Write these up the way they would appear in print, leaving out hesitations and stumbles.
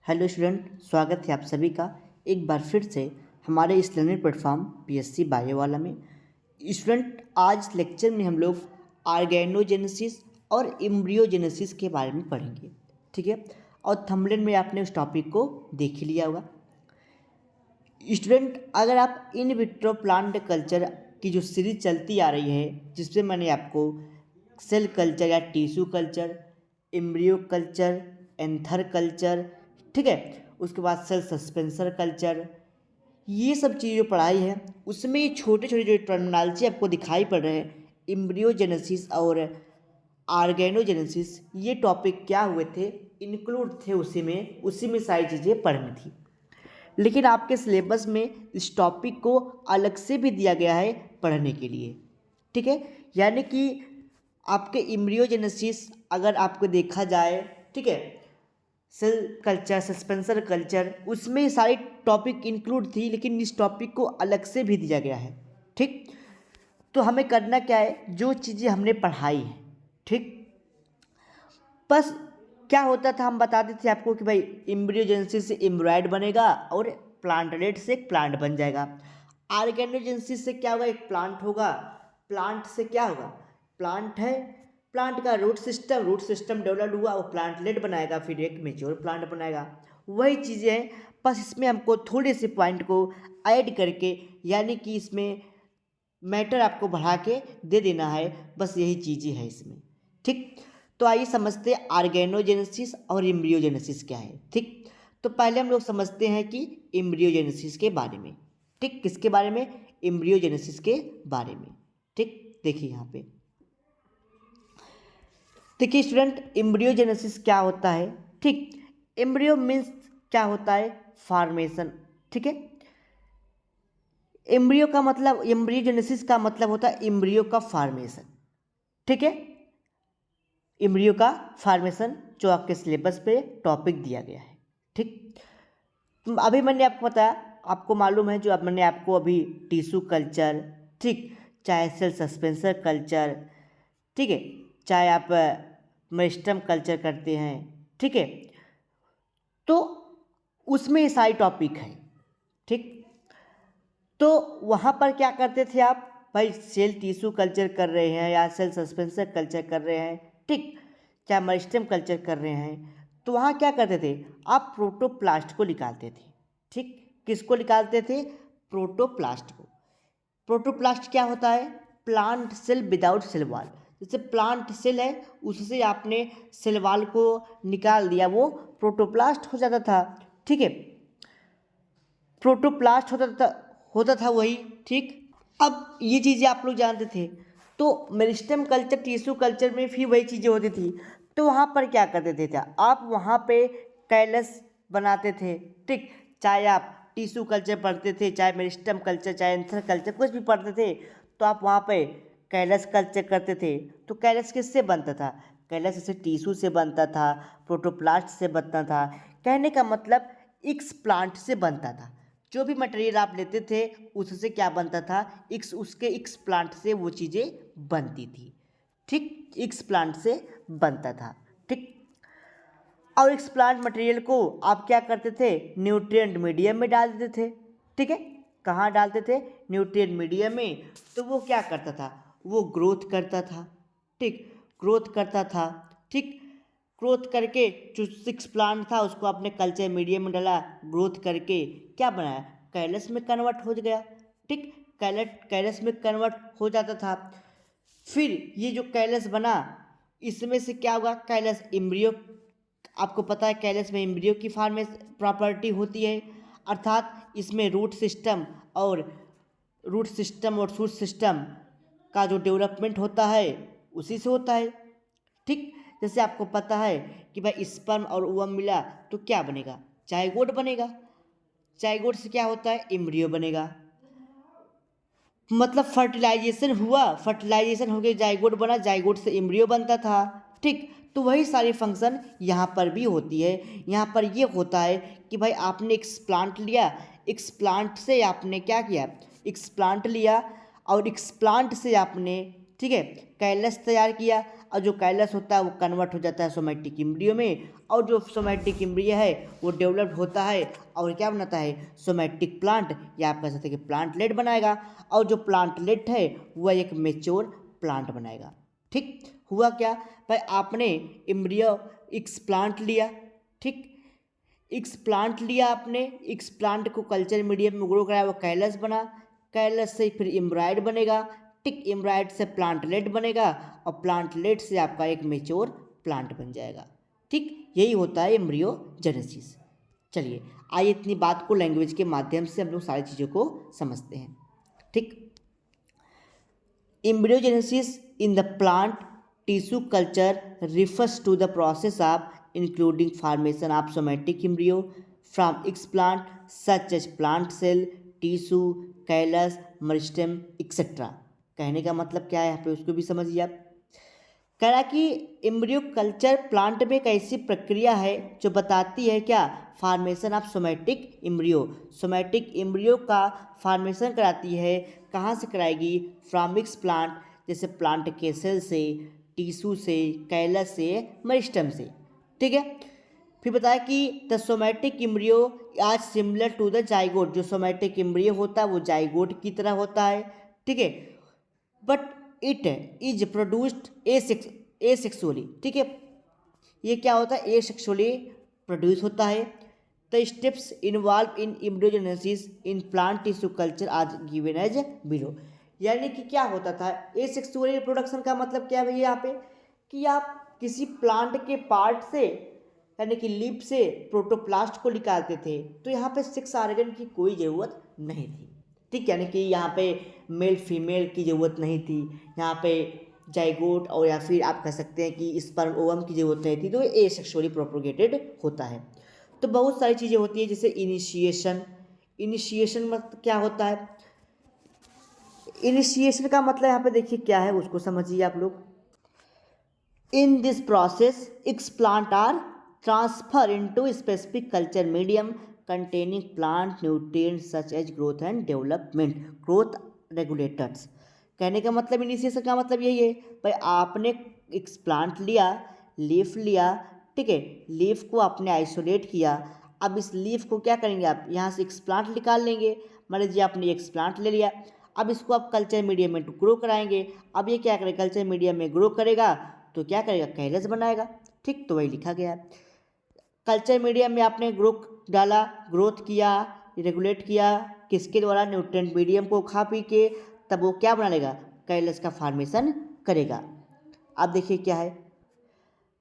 Hello student, स्वागत है आप सभी का एक बार फिर से हमारे इस लर्निंग प्लेटफॉर्म पीएससी बायो वाला में। स्टूडेंट, आज लेक्चर में हम लोग ऑर्गेनोजेनेसिस और एम्ब्रियोजेनेसिस के बारे में पढ़ेंगे, ठीक है। और थंबनेल में आपने उस टॉपिक को देख ही लिया होगा। स्टूडेंट, अगर आप इन विट्रो प्लांट कल्चर की जो सीरीज चलती आ रही है, जिसमें मैंने आपको सेल कल्चर या tissue culture, embryo culture, anther culture, ठीक है, उसके बाद सेल सस्पेंसर कल्चर, ये सब चीज़ें जो पढ़ाई है उसमें ये छोटे छोटे जो टर्मिनोलॉजी आपको दिखाई पड़ रहे हैं, एम्ब्रियोजेनेसिस और ऑर्गेनोजेनेसिस, ये टॉपिक क्या हुए थे, इंक्लूड थे उसी में सारी चीज़ें पढ़नी थी। लेकिन आपके सिलेबस में इस टॉपिक को अलग से भी दिया गया है पढ़ने के लिए, ठीक है। यानी कि आपके एम्ब्रियोजेनेसिस अगर आपको देखा जाए, ठीक है, सेल कल्चर, सस्पेंसर कल्चर, उसमें सारी टॉपिक इंक्लूड थी, लेकिन इस टॉपिक को अलग से भी दिया गया है, ठीक। तो हमें करना क्या है, जो चीज़ें हमने पढ़ाई है, ठीक, बस क्या होता था हम बताते थे आपको कि भाई एम्ब्रियोजेनेसिस से एम्ब्रॉयड बनेगा और प्लांटलेट से एक प्लांट बन जाएगा। ऑर्गेनोजेनेसिस से क्या होगा, एक प्लांट होगा। प्लांट से क्या होगा, प्लांट है, प्लांट का रूट सिस्टम डेवलप हुआ, वो प्लांटलेट बनाएगा, फिर एक मेच्योर प्लांट बनाएगा। वही चीज़ें हैं, बस इसमें हमको थोड़े से पॉइंट को ऐड करके, यानी कि इसमें मैटर आपको बढ़ा के दे देना है, बस यही चीज़ें है इसमें, ठीक। तो आइए समझते हैं ऑर्गेनोजेनेसिस और एम्ब्रियोजेनेसिस क्या है, ठीक। तो पहले हम लोग समझते हैं कि एम्ब्रियोजेनेसिस के बारे में, ठीक। किसके बारे में, एम्ब्रियोजेनेसिस के बारे में, ठीक। देखिए यहाँ पे, देखिए स्टूडेंट, एम्ब्रियोजेनेसिस क्या होता है, ठीक। एम्ब्रियो मीन्स क्या होता है, फॉर्मेशन, ठीक है। एम्ब्रियो का मतलब, एम्ब्रियोजेनेसिस का मतलब होता है एम्ब्रियो का फॉर्मेशन, ठीक है। एम्ब्रियो का फॉर्मेशन जो आपके सिलेबस पे टॉपिक दिया गया है, ठीक। तो अभी मैंने आपको बताया, आपको मालूम है, जो अब मैंने आपको अभी टिश्यू कल्चर, ठीक, चाहे सेल सस्पेंसर कल्चर, ठीक है, चाहे आप मेरिस्टम कल्चर करते हैं, ठीक है, तो उसमें ये सारी टॉपिक है, ठीक। तो वहाँ पर क्या करते थे आप, भाई सेल टिश्यू कल्चर कर रहे हैं या सेल सस्पेंसर कल्चर कर रहे हैं, ठीक, क्या मेरिस्टेम कल्चर कर रहे हैं, तो वहाँ क्या करते थे, आप प्रोटोप्लास्ट को निकालते थे, ठीक। किसको निकालते थे, प्रोटोप्लास्ट को। प्रोटोप्लास्ट क्या होता है, plant cell without cell wall. जैसे प्लांट सेल है, उससे आपने सेल वॉल को निकाल दिया, वो प्रोटोप्लास्ट हो जाता था, ठीक है। प्रोटोप्लास्ट होता था वही, ठीक। अब ये चीज़ें आप लोग जानते थे। तो मेरिस्टेम कल्चर, टिश्यू कल्चर में भी वही चीज़ें होती थी। तो वहाँ पर क्या करते थे, क्या आप वहाँ पे कैलस बनाते थे, ठीक। चाहे आप टिश्यू कल्चर पढ़ते थे, चाहे मेरिस्टेम कल्चर, चाहे एंथर कल्चर, कुछ भी पढ़ते थे, तो आप वहाँ पे कैलस कल्चर करते थे। तो कैलस किससे बनता था, कैलस जैसे टिश्यू से बनता था, प्रोटोप्लास्ट से बनता था। कहने का मतलब इक्स प्लांट से बनता था। जो भी मटेरियल आप लेते थे उससे क्या बनता था, उसके एक्स प्लांट से वो चीज़ें बनती थी, ठीक। एक्स प्लांट से बनता था, ठीक। और एक्स प्लांट मटेरियल को आप क्या करते थे, न्यूट्रिएंट मीडियम में डाल देते थे, ठीक है। कहाँ डालते थे, न्यूट्रिएंट मीडियम में। तो वो क्या करता था, वो ग्रोथ करता था, ठीक, ग्रोथ करता था, ठीक। ग्रोथ करके जो सिक्स प्लांट था उसको आपने कल्चर मीडियम में डाला, ग्रोथ करके क्या बनाया, कैलस में कन्वर्ट हो गया, ठीक। कैलस में कन्वर्ट हो जाता था। फिर ये जो कैलस बना, इसमें से क्या होगा, कैलस एम्ब्रियो, आपको पता है कैलस में एम्ब्रियो की फॉर्मेशन प्रॉपर्टी होती है, अर्थात इसमें रूट सिस्टम और शूट सिस्टम का जो डेवलपमेंट होता है उसी से होता है, ठीक। जैसे आपको पता है कि भाई स्पर्म और ओवम मिला तो क्या बनेगा, जाइगोट बनेगा। जाइगोट से क्या होता है, एम्ब्रियो बनेगा। मतलब फर्टिलाइजेशन हुआ, फर्टिलाइजेशन हो गया, जाइगोट बना, जाइगोट से एम्ब्रियो बनता था, ठीक। तो वही सारी फंक्शन यहाँ पर भी होती है। यहाँ पर ये होता है कि भाई आपने एक्सप्लांट लिया, एक्सप्लांट से आपने क्या किया, एक्सप्लांट लिया, और एक्सप्लांट से आपने, ठीक है, कैलस तैयार किया, और जो कैलस होता है वो कन्वर्ट हो जाता है सोमैटिक एम्ब्रियो में, और जो सोमैटिक एम्ब्रियो है वो डेवलप्ड होता है और क्या बनाता है, सोमैटिक प्लांट, या आप कह सकते हैं कि प्लांटलेट बनाएगा। और जो प्लांटलेट है वह एक मेच्योर प्लांट बनाएगा। ठीक, हुआ क्या भाई, आपने एम्ब्रियो एक्सप्लांट लिया, ठीक, एक्सप्लांट लिया आपने, एक्सप्लांट को कल्चर मीडियम में ग्रो कराया, वो कैलस बना, कैलस से फिर एम्ब्रॉयड बनेगा, ठीक, एम्ब्रॉयड से प्लांटलेट बनेगा और प्लांटलेट से आपका एक मेच्योर प्लांट बन जाएगा। ठीक, यही होता है एम्ब्रियोजेनेसिस। चलिए आइए इतनी बात को लैंग्वेज के माध्यम से हम लोग सारी चीज़ों को समझते हैं। ठीक, embryogenesis in the plant tissue culture refers to the process of including formation of somatic embryo from explant such as plant cell, tissue, callus, meristem etc. कहने का मतलब क्या है यहाँ पे उसको भी समझिए आप। कह रहा कि एम्ब्रियो कल्चर प्लांट में एक ऐसी प्रक्रिया है जो बताती है क्या, formation of somatic embryo, somatic embryo का फार्मेशन कराती है। कहाँ से कराएगी, फ्रॉम प्लांट, जैसे प्लांट के सेल से, टिश्यू से, कैलस से, मेरिस्टेम से। ठीक है, फिर बताया कि द सोमैटिक एम्ब्रियो आज सिमिलर टू द जाइगोट, जो सोमैटिक एम्ब्रियो होता है वो जाइगोट की तरह होता है। ठीक है, but it is produced asexually. ठीक है, ये क्या होता है, एसेक्सुअली प्रोड्यूस होता है। The steps involve in embryogenesis in plant tissue culture are given as below. यानी कि क्या होता था, एसेक्सुअल रिप्रोडक्शन का मतलब क्या है भैया यहाँ पे, कि आप किसी प्लांट के पार्ट से यानी कि लीफ से प्रोटोप्लास्ट को निकालते थे, तो यहाँ पे सेक्स ऑर्गन की कोई ज़रूरत नहीं थी। ठीक, यानी कि यहाँ पे मेल फीमेल की ज़रूरत नहीं थी, यहाँ पे जाइगोट और या फिर आप कह सकते हैं कि स्पर्म ओवम की ज़रूरत नहीं थी, तो ये एसेक्सुअली प्रोपोगेटेड होता है। तो बहुत सारी चीज़ें होती है, जैसे इनिशिएशन, इनिशिएशन मतलब क्या होता है, इनिशिएशन का मतलब यहाँ पे देखिए क्या है उसको समझिए आप लोग। In this process explant are transfer into specific culture medium containing plant nutrients such as growth and development growth regulators. कहने का मतलब इनिशिएशन का मतलब यही है भाई, आपने एक्सप्लांट लिया, लीफ लिया, ठीक है, लीफ को आपने आइसोलेट किया। अब इस लीफ को क्या करेंगे, आप यहाँ से एक्सप्लांट निकाल लेंगे, मान लीजिए आपने एक्सप्लांट ले लिया, अब इसको आप कल्चर मीडियम में ग्रो कराएंगे। अब ये क्या करेगा, कल्चर मीडियम में ग्रो करेगा तो क्या करेगा, कैलस बनाएगा। ठीक, तो वही लिखा गया है, कल्चर मीडियम में आपने ग्रोथ डाला, ग्रोथ किया, रेगुलेट किया, किसके द्वारा, न्यूट्रिएंट मीडियम को खा पी के, तब वो क्या बना लेगा, कैलस का फॉर्मेशन करेगा। अब देखिए क्या है,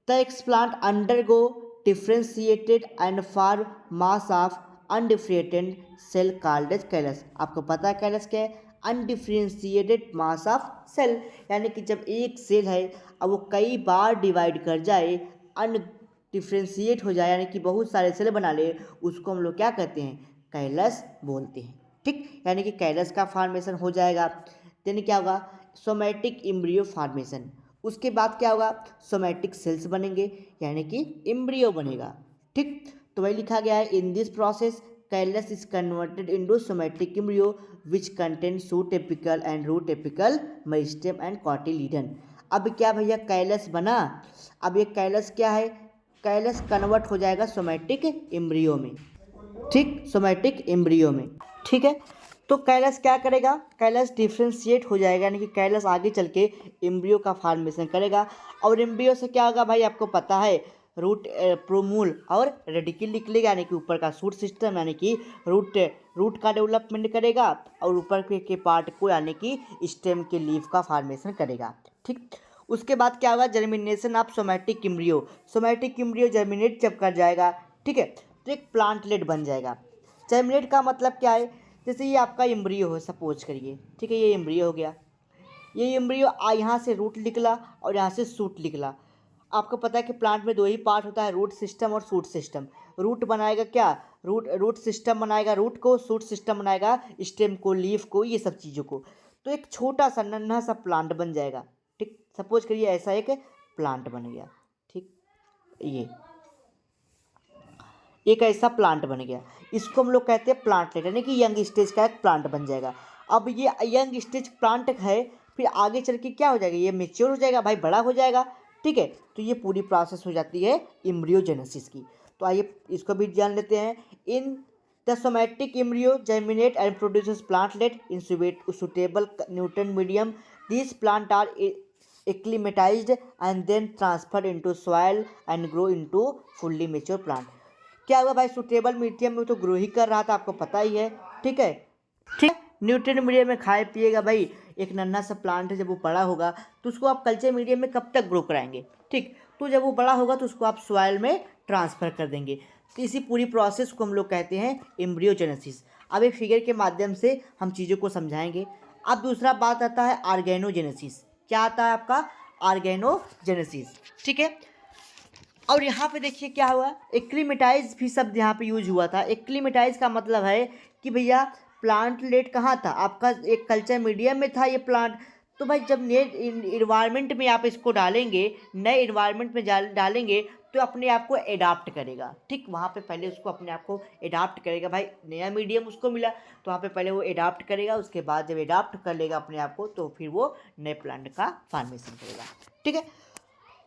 the explant undergo differentiated and form mass of undifferentiated cell called as callus. आपको पता है कैलस क्या है, अनडिफ्रेंशिएटेड मास ऑफ सेल, यानी कि जब एक सेल है अब वो कई बार डिवाइड कर जाए, अनडिफ्रेंशिएट हो जाए, यानी कि बहुत सारे सेल बना ले, उसको हम लोग क्या कहते हैं, कैलस बोलते हैं। ठीक, यानी कि कैलस का फॉर्मेशन हो जाएगा, देन क्या होगा, सोमैटिक एम्ब्रियो फॉर्मेशन। उसके बाद क्या होगा, सोमैटिक सेल्स बनेंगे, यानी कि एम्ब्रियो बनेगा। ठीक, तो वही लिखा गया है, in this process callus is converted into somatic embryo which contain shoot apical and root apical meristem and cotyledon. अब क्या भैया कैलस बना, अब ये कैलस क्या है, कैलस कन्वर्ट हो जाएगा सोमैटिक एम्ब्रियो में। ठीक, सोमैटिक एम्ब्रियो में। ठीक है, तो कैलस क्या करेगा, कैलस डिफ्रेंशिएट हो जाएगा, यानी कि कैलस आगे चल के एम्ब्रियो का फॉर्मेशन करेगा। और एम्ब्रियो से क्या होगा भाई, आपको पता है, रूट प्रोमूल और रेडिकल निकलेगा, यानी कि ऊपर का सूट सिस्टम, यानी कि रूट का डेवलपमेंट करेगा और ऊपर के पार्ट को यानी कि स्टेम के लीफ का फॉर्मेशन करेगा। ठीक, उसके बाद क्या होगा, germination of somatic embryo, somatic embryo germinate जब कर जाएगा, ठीक है, तो एक प्लांटलेट बन जाएगा। जर्मिनेट का मतलब क्या है, जैसे ये आपका एम्ब्रियो हो सपोज करिए, ठीक है, ये एम्ब्रियो हो गया, ये एम्ब्रियो यहाँ से रूट निकला और यहाँ से सूट निकला। आपको पता है कि प्लांट में दो ही पार्ट होता है, रूट सिस्टम और सूट सिस्टम। रूट बनाएगा क्या, रूट सिस्टम बनाएगा रूट को, सूट सिस्टम बनाएगा स्टेम को, लीफ को, ये सब चीज़ों को। तो एक छोटा सा नन्हा सा प्लांट बन जाएगा। ठीक, सपोज करिए ऐसा एक प्लांट बन गया। ठीक, ये एक ऐसा प्लांट बन गया, इसको हम लोग कहते हैं प्लांटलेट, यानी कि यंग स्टेज का एक प्लांट बन जाएगा। अब ये यंग स्टेज प्लांट है, फिर आगे चल के क्या हो जाएगा, ये मेच्योर हो जाएगा भाई, बड़ा हो जाएगा। ठीक है। तो ये पूरी प्रोसेस हो जाती है एम्ब्रियोजेनेसिस की। तो आइए इसको भी जान लेते हैं। In the somatic embryo germinate and produces plantlet in suitable nutrient medium. These plant are acclimatized and then transferred into soil and grow into fully mature plant। क्या हुआ भाई, सुटेबल मीडियम में तो ग्रो ही कर रहा था, आपको पता ही है। ठीक है, ठीक है। न्यूट्रिएंट मीडियम में खाए पिएगा भाई। एक नन्हा सा प्लांट है, जब वो बड़ा होगा तो उसको आप कल्चर मीडियम में कब तक ग्रो कराएंगे? ठीक, तो जब वो बड़ा होगा तो उसको आप सॉइल में ट्रांसफ़र कर देंगे। तो इसी पूरी प्रोसेस को हम लोग कहते हैं एम्ब्रियोजेनेसिस। अब एक फिगर के माध्यम से हम चीज़ों को समझाएंगे। अब दूसरा बात आता है ऑर्गेनोजेनेसिस। क्या आता है आपका? ऑर्गेनोजेनेसिस। ठीक है। और यहाँ पे देखिए क्या हुआ, एक्लीमेटाइज भी शब्द यहाँ पे यूज हुआ था। एक्लीमेटाइज का मतलब है कि भैया प्लांटलेट कहाँ था आपका? एक कल्चर मीडियम में था ये प्लांट। तो भाई जब नए इन्वायरमेंट में आप इसको डालेंगे, नए इन्वायरमेंट में डालेंगे तो अपने आप को एडाप्ट करेगा। ठीक, वहाँ पे पहले उसको अपने आप को एडाप्ट करेगा। भाई नया मीडियम उसको मिला तो वहाँ पे पहले वो एडाप्ट करेगा, उसके बाद जब एडाप्ट कर लेगा अपने आप को तो फिर वो नए प्लांट का फॉर्मेशन करेगा। ठीक है।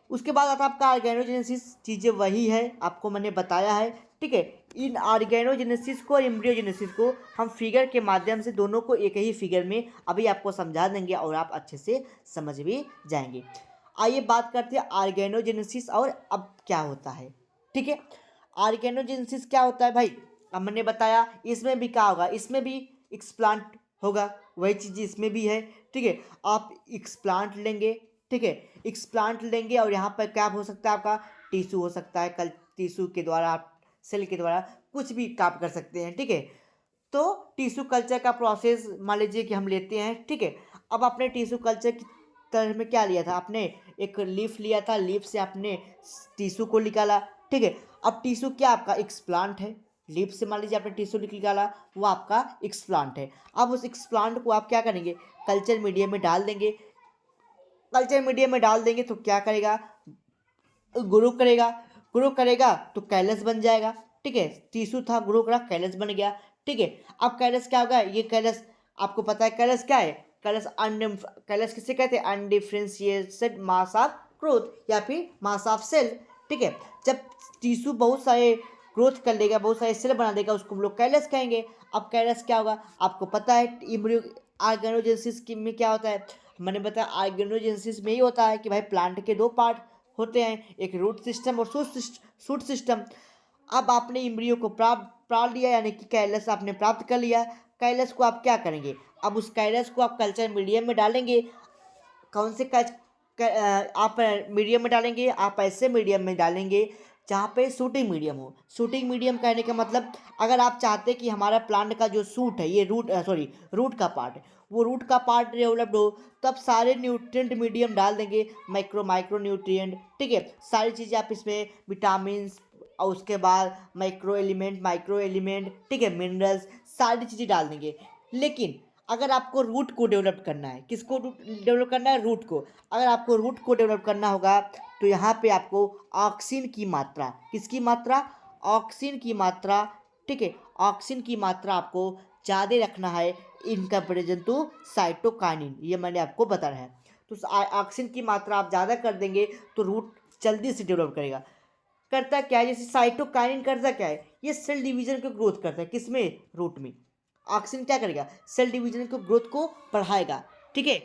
उसके बाद आता है आपका ऑर्गेनोजेनेसिस। चीज़ें वही है, आपको मैंने बताया है। ठीक है। इन ऑर्गेनोजेनेसिस को और एम्ब्रियोजेनेसिस को हम फिगर के माध्यम से दोनों को एक ही फिगर में अभी आपको समझा देंगे और आप अच्छे से समझ भी जाएंगे। आइए बात करते हैं ऑर्गेनोजेनेसिस और अब क्या होता है। ठीक है। ऑर्गेनोजेनेसिस क्या होता है भाई? अब मैंने बताया इसमें भी क्या होगा, इसमें भी एक्सप्लांट होगा, वही चीज़ इसमें भी है। ठीक है। आप एक्सप्लांट लेंगे, ठीक है, एक्सप्लांट लेंगे और यहाँ पर क्या हो सकता है आपका? टिश्यू हो सकता है। कल टिश्यू के द्वारा आप सेल के द्वारा कुछ भी काम कर सकते हैं। ठीक है। तो टिश्यू कल्चर का प्रोसेस मान लीजिए कि हम लेते हैं। ठीक है। अब आपने टिश्यू कल्चर की तरह में क्या लिया था? आपने एक लीफ लिया था, लीफ से आपने टिश्यू को निकाला। ठीक है। अब टिश्यू क्या आपका? एक्सप्लांट है। लीफ से मान लीजिए आपने टिश्यू निकाला, वो आपका एक्सप्लांट है। अब उस एक्सप्लांट को आप क्या करेंगे? कल्चर मीडियम में डाल देंगे। कल्चर मीडियम में डाल देंगे तो क्या करेगा? ग्रो करेगा। ग्रो करेगा तो कैलस बन जाएगा। ठीक है। टिश्यू था, ग्रो करा, कैलस बन गया। ठीक है। अब कैलस क्या होगा? ये कैलस आपको पता है कैलस क्या है? कैलस किसे कहते हैं? अनडिफरेंशिएटेड मास ऑफ ग्रोथ या फिर मास ऑफ सेल। ठीक है। जब टिश्यू बहुत सारे ग्रोथ कर लेगा, बहुत सारे सेल बना देगा, उसको हम लोग कैलस कहेंगे। अब कैलस क्या होगा? आपको पता है इम्ब्रियो ऑर्गेनोजेनेसिस में क्या होता है? मैंने बताया ऑर्गेनोजेनेसिस में ही होता है कि भाई प्लांट के दो पार्ट होते हैं, एक रूट सिस्टम और शूट सिस्टम। अब आपने इम्ब्रियो को प्राप्त लिया, यानी कि कैलस आपने प्राप्त कर लिया। कैलस को आप क्या करेंगे? अब उस कैलस को आप कल्चर मीडियम में डालेंगे। कौन से आप मीडियम में डालेंगे? आप ऐसे मीडियम में डालेंगे जहाँ पे शूटिंग मीडियम हो। शूटिंग मीडियम कहने का मतलब, अगर आप चाहते हैं कि हमारा प्लांट का जो सूट है, ये रूट का पार्ट है, वो रूट का पार्ट डेवलप्ड हो, तब सारे न्यूट्रिएंट मीडियम डाल देंगे, माइक्रो न्यूट्रिएंट। ठीक है। सारी चीज़ें आप इसमें विटामिन और उसके बाद माइक्रो एलिमेंट, ठीक है, मिनरल्स, सारी चीज़ें डाल देंगे। लेकिन अगर आपको रूट को डेवलप करना है, किसको डेवलप करना है? रूट को। अगर आपको रूट को डेवलप करना होगा तो यहाँ पे आपको ऑक्सीन की मात्रा, किसकी मात्रा? ऑक्सीन की मात्रा। ठीक है। ऑक्सीन की मात्रा आपको ज़्यादा रखना है इन कंपेरिजन टू साइटोकाइनिन, ये मैंने आपको बताया है। तो ऑक्सीन की मात्रा आप ज़्यादा कर देंगे तो रूट जल्दी से डेवलप करेगा। करता क्या है? जैसे साइटोकाइनिन करता क्या है? ये सेल डिवीजन को ग्रोथ करता है। किसमें? रूट में। ऑक्सीन क्या करेगा? सेल डिवीजन को ग्रोथ को बढ़ाएगा। ठीक है।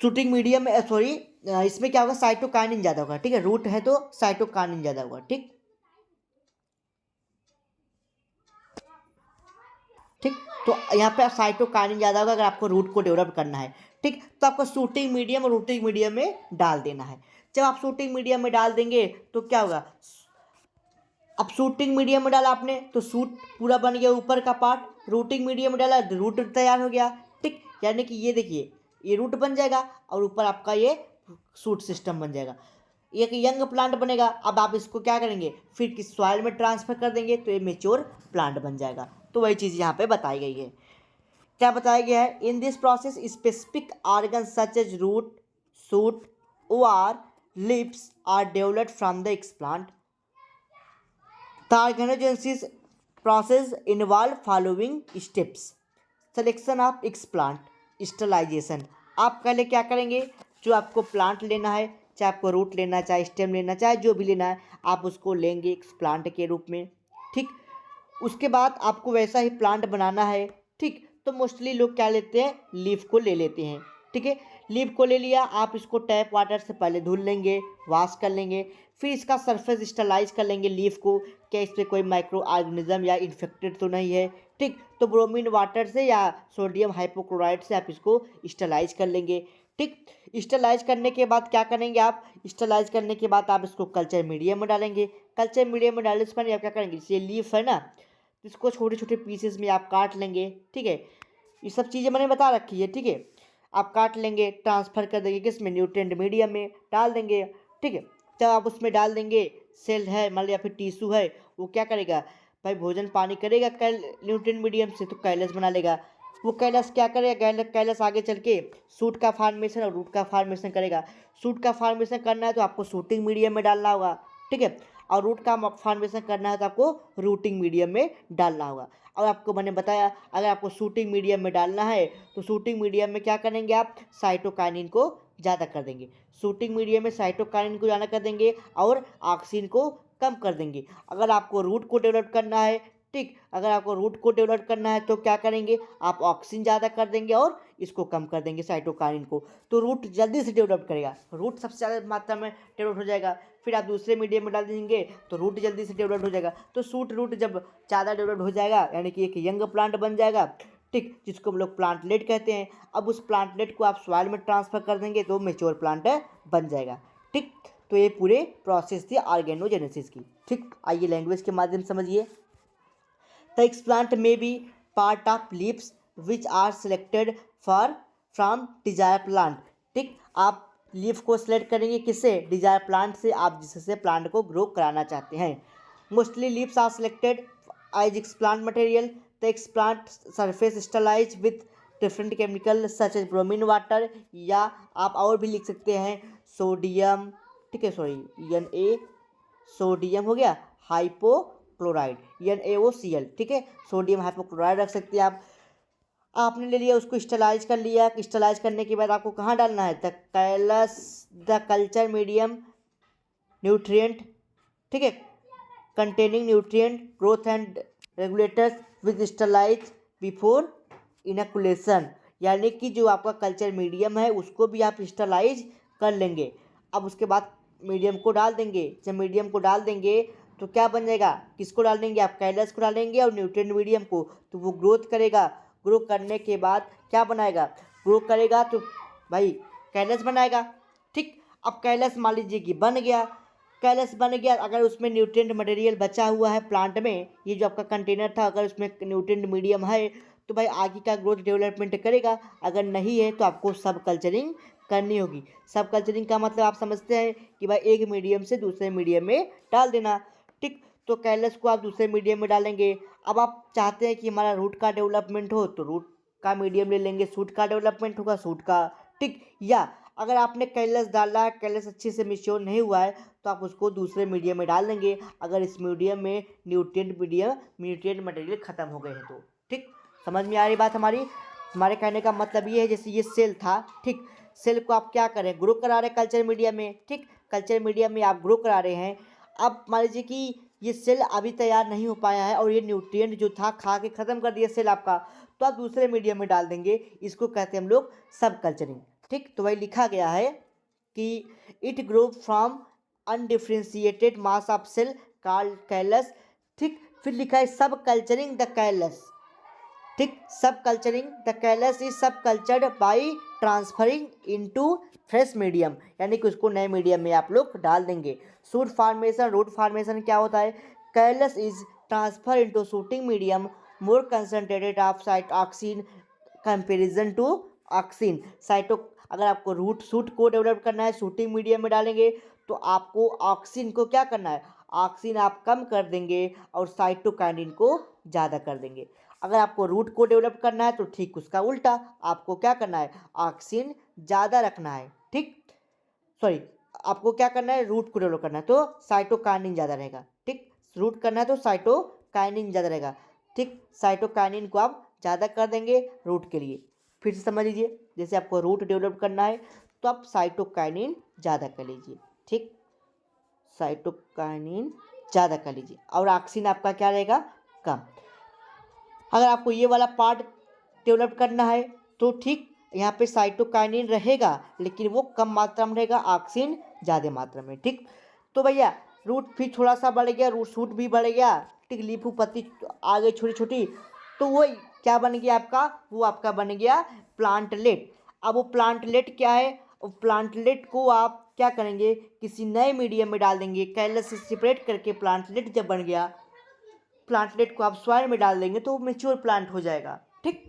शूटिंग मीडियम में इसमें क्या होगा? साइटोकाइनिन ज़्यादा होगा। ठीक है। रूट है तो साइटोकाइनिन ज़्यादा होगा। ठीक ठीक। तो यहाँ पे साइटोकाइनिन ज़्यादा होगा अगर आपको रूट को डेवलप करना है। ठीक। तो आपको शूटिंग मीडियम और रूटिंग मीडियम में डाल देना है। जब आप शूटिंग मीडियम में डाल देंगे तो क्या होगा? अब शूटिंग मीडियम में डाला आपने तो सूट पूरा बन गया, ऊपर का पार्ट। रूटिंग मीडियम में डाला, रूट तैयार हो गया। ठीक। यानी कि ये देखिए, ये रूट बन जाएगा और ऊपर आपका ये सूट सिस्टम बन जाएगा, एक यंग प्लांट बनेगा। अब आप इसको क्या करेंगे? फिर किस सॉइल में ट्रांसफर कर देंगे तो ये मेच्योर प्लांट बन जाएगा। तो वही चीज़ यहाँ पे बताई गई है। क्या बताया गया है? In this process specific organ such as root, shoot और lips are developed from the explant. The organogenesis process involve following steps: selection of explant, sterilization. आप पहले क्या करेंगे? जो आपको प्लांट लेना है, चाहे आपको रूट लेना, चाहे स्टेम लेना, चाहे जो भी लेना है आप उसको लेंगे एक प्लांट के रूप में। ठीक, उसके बाद आपको वैसा ही प्लांट बनाना है। ठीक, तो मोस्टली लोग क्या लेते हैं, लीफ को ले लेते हैं। ठीक है, लीफ को ले लिया, आप इसको टैप वाटर से पहले धुल लेंगे, वॉश कर लेंगे, फिर इसका सरफेस स्टरलाइज कर लेंगे लीफ को, क्या इस पर कोई माइक्रो ऑर्गेनिज्म या इन्फेक्टेड तो नहीं है। ठीक, तो ब्रोमीन वाटर से या सोडियम हाइपोक्लोराइड से आप इसको स्टरलाइज कर लेंगे। ठीक, स्टरलाइज करने के बाद क्या करेंगे आप, स्टरलाइज करने के बाद आप इसको कल्चर मीडियम में डालेंगे। कल्चर मीडियम में डालने से पहले आप क्या करेंगे, ये लीफ है ना, इसको छोटे छोटे पीसेस में आप काट लेंगे। ठीक है, ये सब चीज़ें मैंने बता रखी है। ठीक है, आप काट लेंगे, ट्रांसफ़र कर देंगे किसमें, न्यूट्रिएंट मीडियम में डाल देंगे। ठीक है, जब आप उसमें डाल देंगे, सेल है मान लिया फिर टिश्यू है, वो क्या करेगा भाई, भोजन पानी करेगा कैल न्यूट्रिएंट मीडियम से, तो कैलस बना लेगा। वो कैलस क्या करेगा, कैलस आगे चल के सूट का फॉर्मेशन और रूट का फॉर्मेशन करेगा। सूट का फॉर्मेशन करना है तो आपको सूटिंग मीडियम में डालना होगा। ठीक है, और रूट का फॉर्मेशन करना है तो आपको रूटिंग मीडियम में डालना होगा। और आपको मैंने बताया, अगर आपको शूटिंग मीडियम में डालना है तो शूटिंग मीडियम में क्या करेंगे, आप साइटोकाइनिन को ज़्यादा कर देंगे। शूटिंग मीडियम में साइटोकाइनिन को ज़्यादा कर देंगे और ऑक्सीन को कम कर देंगे। अगर आपको रूट को डेवलप करना है, ठीक, अगर आपको रूट को डेवलप करना है तो क्या करेंगे, आप ऑक्सीजन ज़्यादा कर देंगे और इसको कम कर देंगे साइटोकाइनिन को, तो रूट जल्दी से डेवलप करेगा, रूट सबसे ज़्यादा मात्रा में डेवलप हो जाएगा। फिर आप दूसरे मीडियम में डाल देंगे तो रूट जल्दी से डेवलप हो जाएगा। तो सूट रूट जब ज़्यादा डेवलप हो जाएगा यानी कि एक यंग प्लांट बन जाएगा। ठीक, जिसको हम लोग प्लांटलेट कहते हैं। अब उस प्लांटलेट को आप सॉइल में ट्रांसफ़र कर देंगे तो मेच्योर प्लांट बन जाएगा। ठीक, तो ये पूरे प्रोसेस थी ऑर्गेनोजेनेसिस की। ठीक, आइए लैंग्वेज के माध्यम से समझिए। The explant may be part of leaves which are selected for from desired plant। ठीक, आप लीफ को सेलेक्ट करेंगे किससे, डिजायर प्लांट से, आप जिससे प्लांट को ग्रो कराना चाहते हैं। Mostly leaves are selected as explant material. The explant surface sterilize with different chemical such as bromine water, या आप और भी लिख सकते हैं सोडियम, ठीक है सॉरी Na, सोडियम हो गया हाइपोक्लोराइड NaOCl। ठीक है, सोडियम हाइपोक्लोराइड रख सकते हैं आप। आपने ले लिया, उसको स्टरलाइज कर लिया। स्टरलाइज करने के बाद आपको कहाँ डालना है, the callus the culture medium nutrient, ठीक है, containing nutrient growth and regulators with sterilize before inoculation, यानी कि जो आपका कल्चर मीडियम है उसको भी आप स्टरलाइज कर लेंगे। अब उसके बाद मीडियम को डाल देंगे। जब मीडियम को डाल देंगे तो क्या बन जाएगा, किसको डाल देंगे, आप कैलस को डालेंगे और न्यूट्रिएंट मीडियम को, तो वो ग्रोथ करेगा। ग्रो करने के बाद क्या बनाएगा, ग्रो करेगा तो भाई कैलस बनाएगा। ठीक, अब कैलस मान लीजिए कि बन गया, कैलस बन गया, अगर उसमें न्यूट्रिएंट मटेरियल बचा हुआ है प्लांट में, ये जो आपका कंटेनर था, अगर उसमें न्यूट्रिएंट मीडियम है तो भाई आगे का ग्रोथ डेवलपमेंट करेगा। अगर नहीं है तो आपको सब कल्चरिंग करनी होगी। सब कल्चरिंग का मतलब आप समझते हैं कि भाई एक मीडियम से दूसरे मीडियम में डाल देना। ठीक, तो कैलस को आप दूसरे मीडियम में डालेंगे। अब आप चाहते हैं कि हमारा रूट का डेवलपमेंट हो तो रूट का मीडियम ले लेंगे, सूट का डेवलपमेंट होगा सूट का। ठीक, या अगर आपने कैलस डाला है, कैलस अच्छे से मिश्योर नहीं हुआ है तो आप उसको दूसरे मीडियम में डाल देंगे, अगर इस मीडियम में न्यूट्रिएंट मटेरियल ख़त्म हो गए हैं तो। ठीक, समझ में आ रही बात हमारी। हमारे कहने का मतलब ये है, जैसे ये सेल था, ठीक, सेल को आप क्या करें, ग्रो करा रहे हैं कल्चर मीडियम में। ठीक, कल्चर मीडियम में आप ग्रो करा रहे हैं। अब मान लीजिए कि ये सेल अभी तैयार नहीं हो पाया है और ये न्यूट्रिएंट जो था खा के ख़त्म कर दिया सेल आपका, तो आप दूसरे मीडियम में डाल देंगे। इसको कहते हैं हम लोग सब कल्चरिंग। ठीक, तो वही लिखा गया है कि it grow from undifferentiated mass of cell called callus. ठीक, फिर लिखा है सब कल्चरिंग द कैलस। ठीक, सब कल्चरिंग द कैलस इज सब cultured by transferring into fresh medium, यानी कि उसको नए मीडियम में आप लोग डाल देंगे। सूट फार्मेशन, रूट फार्मेशन क्या होता है, callus is transfer into shooting medium more concentrated of cyto auxin comparison to auxin cyto. अगर आपको रूट सूट को डेवलप करना है शूटिंग मीडियम में डालेंगे तो आपको ऑक्सीन को क्या करना है, ऑक्सीन आप कम कर देंगे और साइटोकाइनिन को ज़्यादा कर देंगे। अगर आपको रूट को डेवलप करना है तो ठीक उसका उल्टा, आपको क्या करना है, ऑक्सीन ज़्यादा रखना है। ठीक, सॉरी, आपको क्या करना है, रूट को डेवलप करना है तो साइटोकाइनिन ज़्यादा रहेगा। ठीक, रूट करना है तो साइटोकाइनिन ज़्यादा रहेगा। ठीक, साइटोकाइनिन को आप ज़्यादा कर देंगे रूट के लिए। फिर से समझ लीजिए, जैसे आपको रूट डेवलप करना है तो आप साइटोकाइनिन ज़्यादा कर लीजिए, ठीक, साइटोकाइनिन ज़्यादा कर लीजिए, और ऑक्सिन आपका क्या रहेगा, कम। अगर आपको ये वाला पार्ट डेवलप करना है तो ठीक, यहाँ पे साइटोकाइनिन रहेगा लेकिन वो कम मात्रा में रहेगा, ऑक्सिन ज़्यादा मात्रा में, ठीक। तो भैया रूट फिर थोड़ा सा बढ़ गया, रूट शूट भी बढ़ गया, ठीक, लीफ पत्ती आ गई छोटी छोटी, तो वो क्या बन गया आपका, वो आपका बन गया प्लांटलेट। अब वो प्लांटलेट क्या है, प्लांटलेट को आप क्या करेंगे, किसी नए मीडियम में डाल देंगे, कैलस से सेपरेट करके प्लांटलेट जब बन गया, प्लांटलेट को आप सॉइल में डाल देंगे तो मेच्योर प्लांट हो जाएगा, ठीक।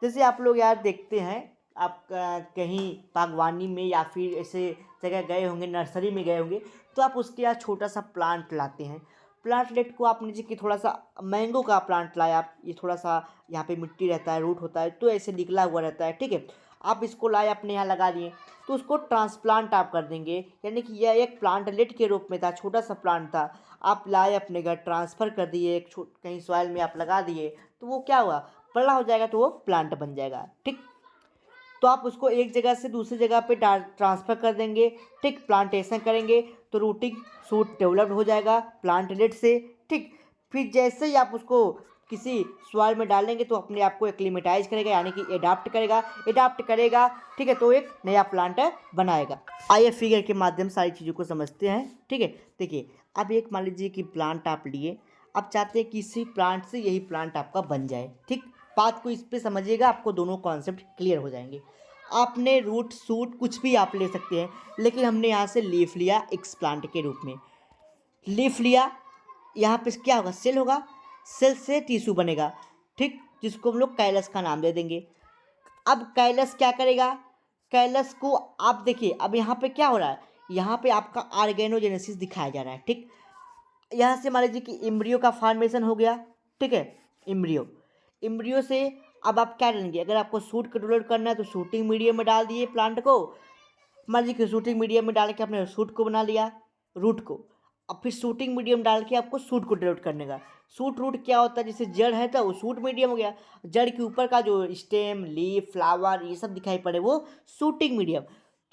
जैसे आप लोग यार देखते हैं, आप कहीं बागवानी में या फिर ऐसे जगह गए होंगे, नर्सरी में गए होंगे, तो आप उसके यहाँ छोटा सा प्लांट लाते हैं। प्लांटलेट को आप नीचे कि थोड़ा सा मैंगो का प्लांट लाए आप, ये थोड़ा सा यहाँ पे मिट्टी रहता है, रूट होता है, तो ऐसे निकला हुआ रहता है, ठीक है। आप इसको लाए अपने यहाँ लगा दिए, तो उसको ट्रांसप्लांट आप कर देंगे, यानी कि यह एक प्लांटलेट के रूप में था, छोटा सा प्लांट था, आप लाए अपने घर, ट्रांसफ़र कर दिए, एक कहीं सॉइल में आप लगा दिए, तो वो क्या हुआ, बड़ा हो जाएगा, तो वो प्लांट बन जाएगा, ठीक। तो आप उसको एक जगह से दूसरी जगह पे ट्रांसफ़र कर देंगे, ठीक, प्लांटेशन करेंगे, तो रूटिंग शूट डेवलप्ड हो जाएगा प्लांटलेट से, ठीक। फिर जैसे ही आप उसको किसी सॉइल में डालेंगे तो अपने आप को एक्लिमेटाइज करेगा, यानी कि एडाप्ट करेगा, ठीक है, तो एक नया प्लांट बनाएगा। आइए फिगर के माध्यम से सारी चीज़ों को समझते हैं, ठीक है। देखिए, अब एक मान लीजिए कि प्लांट आप लिए, आप चाहते हैं कि इसी प्लांट से यही प्लांट आपका बन जाए, ठीक। बात को इस पे समझिएगा, आपको दोनों कॉन्सेप्ट क्लियर हो जाएंगे। आपने रूट शूट कुछ भी आप ले सकते हैं, लेकिन हमने यहाँ से लीफ लिया एक्सप्लांट के रूप में, लीफ लिया, यहाँ पे क्या होगा, सेल होगा, सेल से टिश्यू बनेगा, ठीक, जिसको हम लोग कैलस का नाम दे देंगे। अब कैलस क्या करेगा, कैलस को आप देखिए, अब यहाँ पे क्या हो रहा है, यहाँ पे आपका ऑर्गेनोजेनेसिस दिखाया जा रहा है, ठीक। यहाँ से मान लीजिए कि इम्ब्रियो का फॉर्मेशन हो गया, ठीक है, इम्ब्रियो से अब आप क्या करेंगे, अगर आपको सूट कंट्रोल करना है तो शूटिंग मीडियम में डाल दिए प्लांट को, मान लीजिए कि शूटिंग मीडियम में डाल के आपने सूट को बना लिया, रूट को, अब फिर शूटिंग मीडियम डाल के आपको सूट को डेवलप करने का। सूट रूट क्या होता है, जैसे जड़ है तो वो सूट मीडियम हो गया, जड़ के ऊपर का जो स्टेम लीफ फ्लावर ये सब दिखाई पड़े वो शूटिंग मीडियम।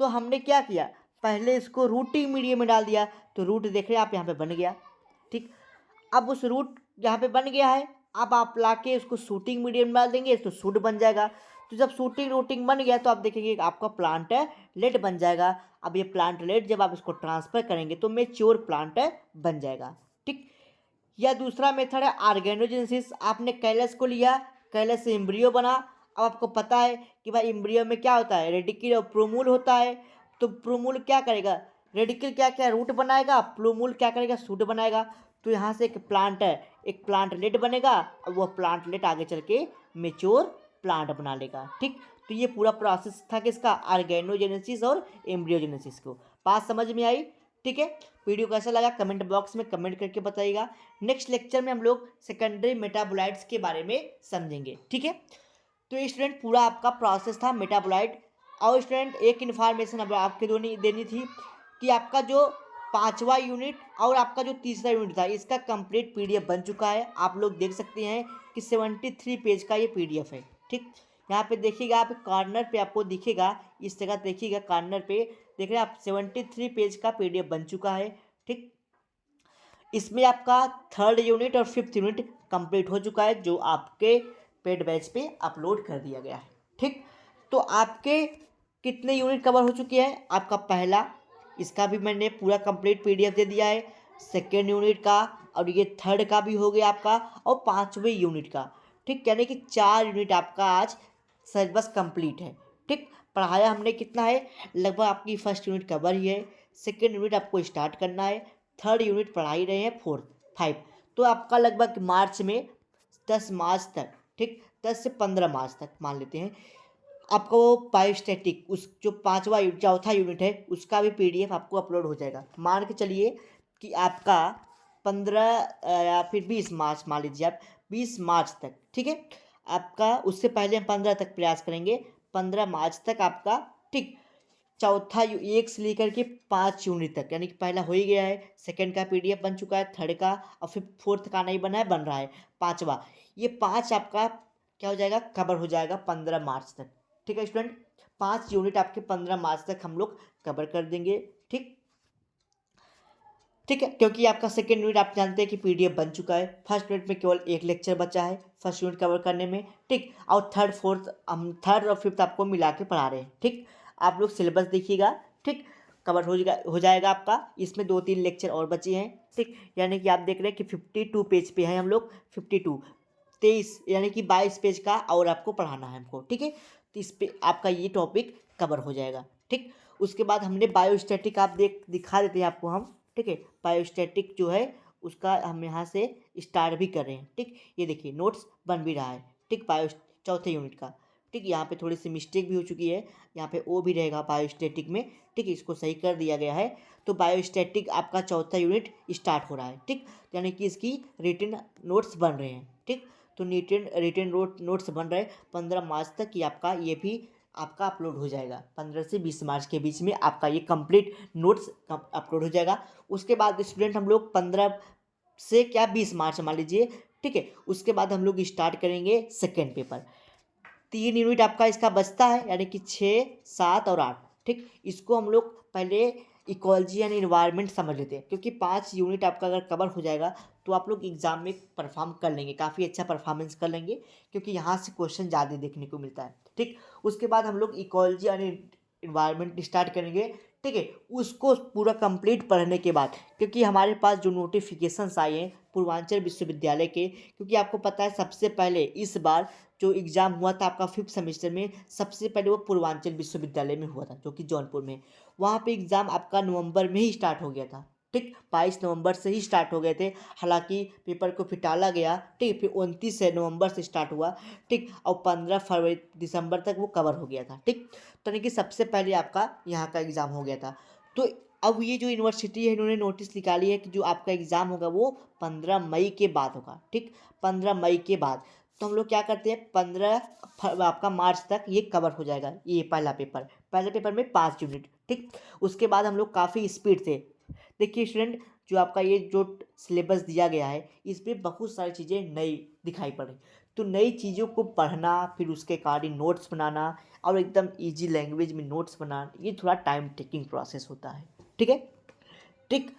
तो हमने क्या किया, पहले इसको रूटिंग मीडियम में डाल दिया, तो रूट देख रहे हैं आप यहाँ पे बन गया, ठीक। अब उस रूट यहाँ पे बन गया है, अब आप लाके उसको शूटिंग मीडियम में डाल देंगे तो सूट बन जाएगा। तो जब शूटिंग रूटिंग बन गया तो आप देखेंगे कि आपका प्लांट लेट बन जाएगा। अब ये प्लांट लेट जब आप इसको ट्रांसफ़र करेंगे तो मेच्योर प्लांट बन जाएगा, ठीक। या दूसरा मेथड है ऑर्गेनोजेनेसिस, आपने कैलस को लिया, कैलस से एम्ब्रियो बना। अब आपको पता है कि भाई एम्ब्रियो में क्या होता है, रेडिकल और प्रोमूल होता है, तो प्रोमूल क्या करेगा, रेडिकल क्या क्या रूट बनाएगा, प्रोमूल क्या करेगा, सूट बनाएगा। तो यहाँ से एक प्लांटलेट बनेगा, और वह प्लांटलेट आगे चल के मेच्योर प्लांट बना लेगा, ठीक। तो ये पूरा प्रोसेस था किसका, ऑर्गेनोजेनेसिस और एम्ब्रियोजेनेसिस को। बात समझ में आई, ठीक है। वीडियो कैसा लगा कमेंट बॉक्स में कमेंट करके बताइएगा। नेक्स्ट लेक्चर में हम लोग सेकेंडरी मेटाबोलाइट्स के बारे में समझेंगे, ठीक है। तो ये स्टूडेंट पूरा आपका प्रोसेस था मेटाबोलाइट। और स्टूडेंट एक इन्फॉर्मेशन अब आपके देनी थी कि आपका जो पांचवा यूनिट और आपका जो तीसरा यूनिट था इसका कंप्लीट पीडीएफ बन चुका है। आप लोग देख सकते हैं कि 73 पेज का ये पीडीएफ है, ठीक। यहाँ पे देखिएगा, आप कॉर्नर पे आपको दिखेगा, इस जगह देखिएगा कॉर्नर पे देख रहे हैं आप, 73 पेज का पीडीएफ बन चुका है, ठीक। इसमें आपका थर्ड यूनिट और फिफ्थ यूनिट कंप्लीट हो चुका है, जो आपके पेड बैच पे अपलोड कर दिया गया है, ठीक। तो आपके कितने यूनिट कवर हो चुके हैं, आपका पहला, इसका भी मैंने पूरा कंप्लीट पीडीएफ दे दिया है, सेकेंड यूनिट का, और ये थर्ड का भी हो गया आपका, और पाँचवें यूनिट का, ठीक। यानी कि 4 यूनिट आपका आज सिलेबस कंप्लीट है, ठीक। पढ़ाया हमने कितना है, लगभग आपकी फर्स्ट यूनिट कवर ही है, सेकेंड यूनिट आपको स्टार्ट करना है, थर्ड यूनिट पढ़ा ही रहे हैं, फोर्थ 5, तो आपका लगभग मार्च में 10 मार्च तक, ठीक, 10 से 15 मार्च तक मान लेते हैं, आपको बायोस्टैटिक उस जो पांचवा चौथा यूनिट है उसका भी पीडीएफ आपको अपलोड हो जाएगा। मान के चलिए कि आपका 15 या फिर 20 मार्च मान लीजिए आप, 20 मार्च तक, ठीक है। आपका उससे पहले हम 15 तक प्रयास करेंगे, 15 मार्च तक आपका, ठीक, चौथा एक से लेकर के 5 यूनिट तक, यानी कि पहला हो ही गया है, सेकंड का पीडीएफ बन चुका है, थर्ड का, और फिर फोर्थ का नहीं बना है, बन रहा है पांचवा। ये 5 आपका क्या हो जाएगा, कवर हो जाएगा 15 मार्च तक, ठीक है स्टूडेंट, 5 यूनिट आपके 15 मार्च तक हम लोग कवर कर देंगे। ठीक ठीक है, क्योंकि आपका सेकेंड यूनिट आप जानते हैं कि पीडीएफ बन चुका है। फर्स्ट यूनिट में केवल एक लेक्चर बचा है फर्स्ट यूनिट कवर करने में। ठीक, और थर्ड फोर्थ हम थर्ड और फिफ्थ आपको मिला के पढ़ा रहे हैं। ठीक, आप लोग सिलेबस देखिएगा। ठीक, कवर हो जाएगा आपका। इसमें 2-3 लेक्चर और बचे हैं। ठीक, यानी कि आप देख रहे हैं कि 52 पेज पे है हम लोग। 23 यानी कि 22 पेज का और आपको पढ़ाना है हमको। ठीक है, तो इस पे आपका ये टॉपिक कवर हो जाएगा। ठीक, उसके बाद हमने बायोस्टैटिक आप दिखा देते हैं आपको हम। ठीक है, बायोस्टैटिक जो है उसका हम यहाँ से स्टार्ट भी कर रहे हैं। ठीक, ये देखिए नोट्स बन भी रहा है। ठीक, चौथे यूनिट का। ठीक, यहाँ पे थोड़ी सी मिस्टेक भी हो चुकी है, यहाँ पे ओ भी रहेगा बायोस्टैटिक में। ठीक, इसको सही कर दिया गया है। तो बायोस्टैटिक आपका चौथा यूनिट स्टार्ट हो रहा है। ठीक, यानी कि इसकी रिटन नोट्स बन रहे हैं। ठीक, तो रिटन नोट्स बन रहे हैं 15 मार्च तक। ये आपका ये भी आपका अपलोड हो जाएगा। 15 से 20 मार्च के बीच में आपका ये कंप्लीट नोट्स अपलोड हो जाएगा। उसके बाद स्टूडेंट हम लोग 15 से क्या 20 मार्च मान लीजिए। ठीक है, उसके बाद हम लोग स्टार्ट करेंगे सेकेंड पेपर। 3 यूनिट आपका इसका बचता है, यानी कि 6, 7 और 8। ठीक, इसको हम लोग पहले इकोलॉजी एंड इन्वायरमेंट समझ लेते हैं, क्योंकि 5 यूनिट आपका अगर कवर हो जाएगा तो आप लोग एग्जाम में परफॉर्म कर लेंगे, काफ़ी अच्छा परफॉर्मेंस कर लेंगे, क्योंकि यहाँ से क्वेश्चन ज़्यादा देखने को मिलता है। ठीक, उसके बाद हम लोग इकोलॉजी एंड इन्वायरमेंट स्टार्ट करेंगे। ठीक है, उसको पूरा कंप्लीट पढ़ने के बाद, क्योंकि हमारे पास जो नोटिफिकेशंस आए हैं पूर्वांचल विश्वविद्यालय के, क्योंकि आपको पता है सबसे पहले इस बार जो एग्ज़ाम हुआ था आपका 5th सेमेस्टर में, सबसे पहले वो पूर्वांचल विश्वविद्यालय में हुआ था, जो कि जौनपुर में। वहाँ पे एग्ज़ाम आपका नवंबर में ही स्टार्ट हो गया था। ठीक, 22 नवंबर से ही स्टार्ट हो गए थे। हालांकि पेपर को फिर टाला गया। ठीक, फिर 29 नवंबर से स्टार्ट हुआ। ठीक, और 15 फरवरी दिसंबर तक वो कवर हो गया था। ठीक, तो यानी कि सबसे पहले आपका यहाँ का एग्ज़ाम हो गया था। तो अब ये जो यूनिवर्सिटी है इन्होंने नोटिस निकाली है कि जो आपका एग्ज़ाम होगा वो 15 मई के बाद होगा। ठीक, 15 मई के बाद। तो हम लोग क्या करते हैं, 15 आपका मार्च तक ये कवर हो जाएगा। ये पहला पेपर, पहले पेपर में 5 यूनिट। ठीक, उसके बाद हम लोग काफ़ी स्पीड से, देखिए स्टूडेंट, जो आपका ये जो सिलेबस दिया गया है इसमें बहुत सारी चीज़ें नई दिखाई पड़ रही। तो नई चीज़ों को पढ़ना, फिर उसके अकॉर्डिंग नोट्स बनाना और एकदम इजी लैंग्वेज में नोट्स बनाना, ये थोड़ा टाइम टेकिंग प्रोसेस होता है। ठीक है। ठीक,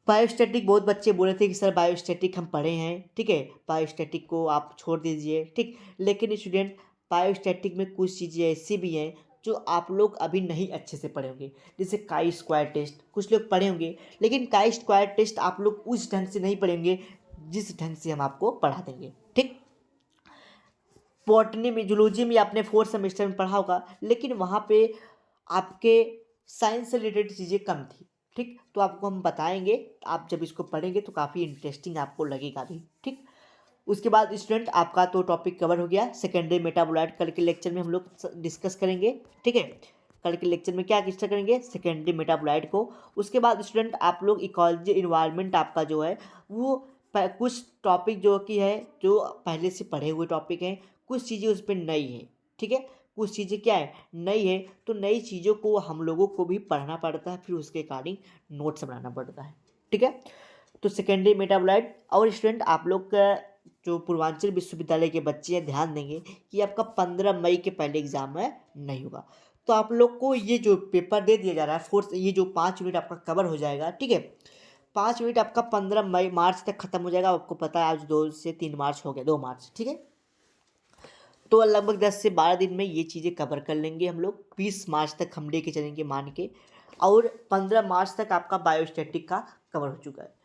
बायोस्टैटिक बहुत बच्चे बोले थे कि सर बायोस्टैटिक हम पढ़े हैं। ठीक है, बायोस्टैटिक को आप छोड़ दीजिए। ठीक, लेकिन स्टूडेंट बायोस्टैटिक में कुछ चीज़ें ऐसी भी हैं जो आप लोग अभी नहीं अच्छे से पढ़े होंगे, जैसे काई स्क्वायर टेस्ट कुछ लोग पढ़े होंगे, लेकिन काई स्क्वायर टेस्ट आप लोग उस ढंग से नहीं पढ़ेंगे जिस ढंग से हम आपको पढ़ा देंगे। ठीक, बॉटनी में, जूलॉजी में आपने 4th सेमेस्टर में पढ़ा होगा, लेकिन वहाँ पे आपके साइंस से रिलेटेड चीज़ें कम थी। ठीक, तो आपको हम बताएंगे, आप जब इसको पढ़ेंगे तो काफ़ी इंटरेस्टिंग आपको लगेगा भी। ठीक, उसके बाद स्टूडेंट आपका तो टॉपिक कवर हो गया। सेकेंडरी मेटाबोलाइट कल के लेक्चर में हम लोग डिस्कस करेंगे। ठीक है, कल के लेक्चर में क्या डिस्कस करेंगे, सेकेंडरी मेटाबोलाइट को। उसके बाद स्टूडेंट आप लोग इकोलॉजी इन्वायरमेंट आपका जो है वो कुछ टॉपिक जो कि है जो पहले से पढ़े हुए टॉपिक हैं, कुछ चीज़ें उस पर नई है। ठीक है, कुछ चीज़ें क्या है, नई है। तो नई चीज़ों को हम लोगों को भी पढ़ना पड़ता है, फिर उसके अकॉर्डिंग नोट्स बनाना पड़ता है। ठीक है, तो सेकेंडरी मेटाबोलाइट। और स्टूडेंट आप लोग का जो पूर्वांचल विश्वविद्यालय के बच्चे हैं ध्यान देंगे कि आपका 15 मई के पहले एग्जाम है नहीं होगा। तो आप लोग को ये जो पेपर दे दिया जा रहा है फोर्थ, ये जो 5 यूनिट आपका कवर हो जाएगा। ठीक है, 5 यूनिट आपका 15 मई मार्च तक खत्म हो जाएगा। आपको पता है आज 2 से 3 मार्च हो गया, 2 मार्च। ठीक है, तो लगभग 10 से 12 दिन में ये चीज़ें कवर कर लेंगे हम लोग। 20 मार्च तक हम लेके चलेंगे मान के, और 15 मार्च तक आपका बायोस्टैटिक का कवर हो चुका है।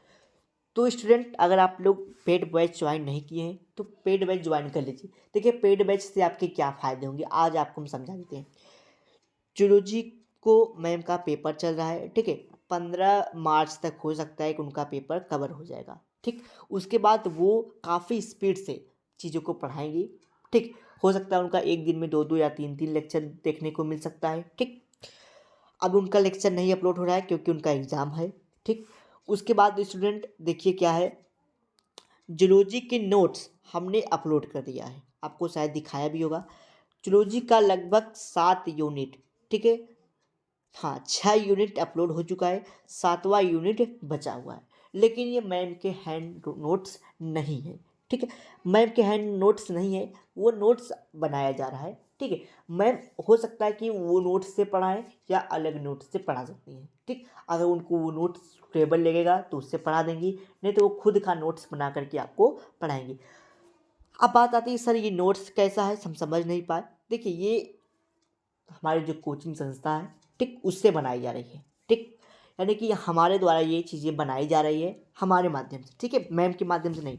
तो स्टूडेंट अगर आप लोग पेड बैच ज्वाइन नहीं किए हैं तो पेड बैच ज्वाइन कर लीजिए। देखिए पेड बैच से आपके क्या फ़ायदे होंगे आज आपको हम समझा देते हैं। जूलॉजी को मैम का पेपर चल रहा है। ठीक है, 15 मार्च तक हो सकता है कि उनका पेपर कवर हो जाएगा। ठीक, उसके बाद वो काफ़ी स्पीड से चीज़ों को पढ़ाएंगी। ठीक, हो सकता है उनका एक दिन में 2-2 या 3-3 लेक्चर देखने को मिल सकता है। ठीक, अब उनका लेक्चर नहीं अपलोड हो रहा है क्योंकि उनका एग्ज़ाम है। ठीक, उसके बाद स्टूडेंट देखिए क्या है, जूलॉजी के नोट्स हमने अपलोड कर दिया है, आपको शायद दिखाया भी होगा। जूलॉजी का लगभग 7 यूनिट, ठीक है, हाँ 6 यूनिट अपलोड हो चुका है, 7वां यूनिट बचा हुआ है। लेकिन ये मैम के हैंड नोट्स नहीं है। ठीक है, मैम के हैंड नोट्स नहीं है, वो नोट्स बनाया जा रहा है। ठीक है। मैम हो सकता है कि वो नोट्स से पढ़ाएं या अलग नोट्स से पढ़ा सकती हैं, ठीक। अगर उनको वो नोट्स टेबल लगेगा तो उससे पढ़ा देंगी, नहीं तो वो खुद का नोट्स बना करके आपको पढ़ाएंगी। अब बात आती है सर ये नोट्स कैसा है, हम समझ नहीं पाए। देखिए ये हमारी जो कोचिंग संस्था है, ठीक, उससे बनाई जा रही है, ठीक। यानी कि हमारे द्वारा ये चीज़ें बनाई जा रही है हमारे माध्यम से, ठीक है, मैम के माध्यम से नहीं।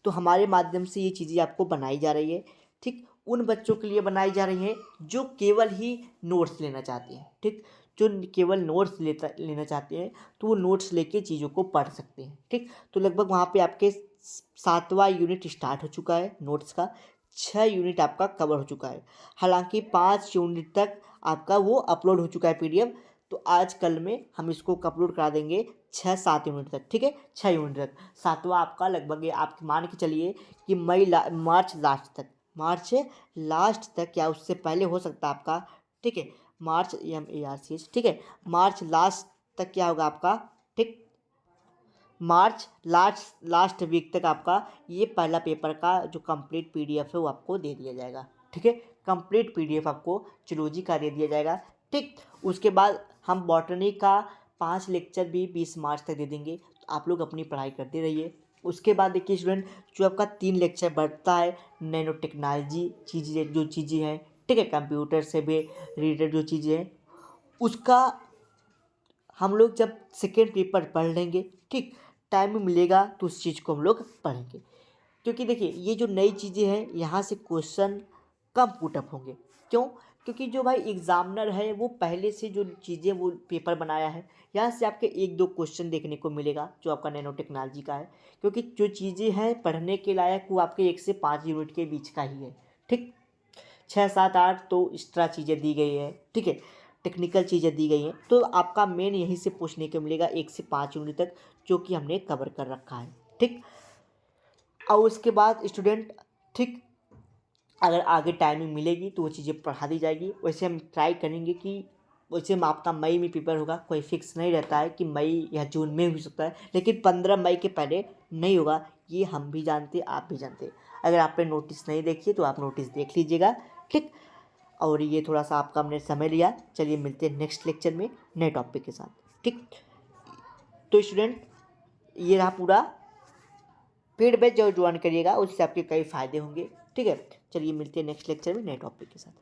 तो हमारे माध्यम से ये चीज़ें आपको बनाई जा रही है, ठीक। उन बच्चों के लिए बनाई जा रही है जो केवल ही नोट्स लेना चाहते हैं, ठीक। जो केवल नोट्स लेना चाहते हैं तो वो नोट्स लेके चीज़ों को पढ़ सकते हैं, ठीक। तो लगभग वहाँ पे आपके 7वां यूनिट स्टार्ट हो चुका है नोट्स का, 6 यूनिट आपका कवर हो चुका है। हालांकि 5 यूनिट तक आपका वो अपलोड हो चुका है पीडीएफ। तो आज कल में हम इसको अपलोड करा देंगे 6-7 यूनिट तक, ठीक है, 6 यूनिट तक। 7वां आपका लगभग ये आप मान के चलिए कि मार्च लास्ट तक या उससे पहले हो सकता है आपका, ठीक है, MARCH, ठीक है, मार्च लास्ट तक क्या होगा आपका, ठीक, मार्च लास्ट वीक तक आपका ये पहला पेपर का जो कंप्लीट पीडीएफ है वो आपको दे दिया जाएगा, ठीक है। कंप्लीट पीडीएफ आपको जूलॉजी का दे दिया जाएगा, ठीक। उसके बाद हम बॉटनी का 5 लेक्चर भी 20 मार्च तक दे देंगे। तो आप लोग अपनी पढ़ाई करते रहिए। उसके बाद देखिए स्टूडेंट, जो आपका 3 लेक्चर बढ़ता है नैनो टेक्नोलॉजी चीज़ें हैं, ठीक है, कंप्यूटर से भी रिलेटेड जो चीज़ें हैं, उसका हम लोग जब सेकेंड पेपर पढ़ लेंगे, ठीक, टाइम मिलेगा तो उस चीज़ को हम लोग पढ़ेंगे। क्योंकि देखिए ये जो नई चीज़ें हैं यहाँ से क्वेश्चन कम पुटअप होंगे। क्यों? क्योंकि जो भाई एग्जामिनर है वो पहले से जो चीज़ें वो पेपर बनाया है, यहाँ से आपके 1-2 क्वेश्चन देखने को मिलेगा जो आपका नैनो टेक्नोलॉजी का है। क्योंकि जो चीज़ें हैं पढ़ने के लायक वो आपके 1 से 5 यूनिट के बीच का ही है, ठीक। 6, 7, 8 तो एक्स्ट्रा चीज़ें दी गई है, ठीक है, टेक्निकल चीज़ें दी गई हैं। तो आपका मेन यहीं से पूछने को मिलेगा 1 से 5 यूनिट तक, जो कि हमने कवर कर रखा है, ठीक। और उसके बाद स्टूडेंट, ठीक, अगर आगे टाइमिंग मिलेगी तो वो चीज़ें पढ़ा दी जाएगी। वैसे हम ट्राई करेंगे कि वैसे में आपका मई में पेपर होगा, कोई फिक्स नहीं रहता है कि मई या जून में हो सकता है, लेकिन 15 मई के पहले नहीं होगा, ये हम भी जानते, आप भी जानते। अगर आपने नोटिस नहीं देखी तो आप नोटिस देख लीजिएगा, ठीक। और ये थोड़ा सा आपका हमने समय लिया, चलिए मिलते हैं नेक्स्ट लेक्चर में नए टॉपिक के साथ, ठीक। तो स्टूडेंट ये रहा पूरा, पेड बैच जो ज्वाइन करिएगा उससे आपके कई फ़ायदे होंगे, ठीक है। चलिए मिलते हैं नेक्स्ट लेक्चर में नए टॉपिक के साथ।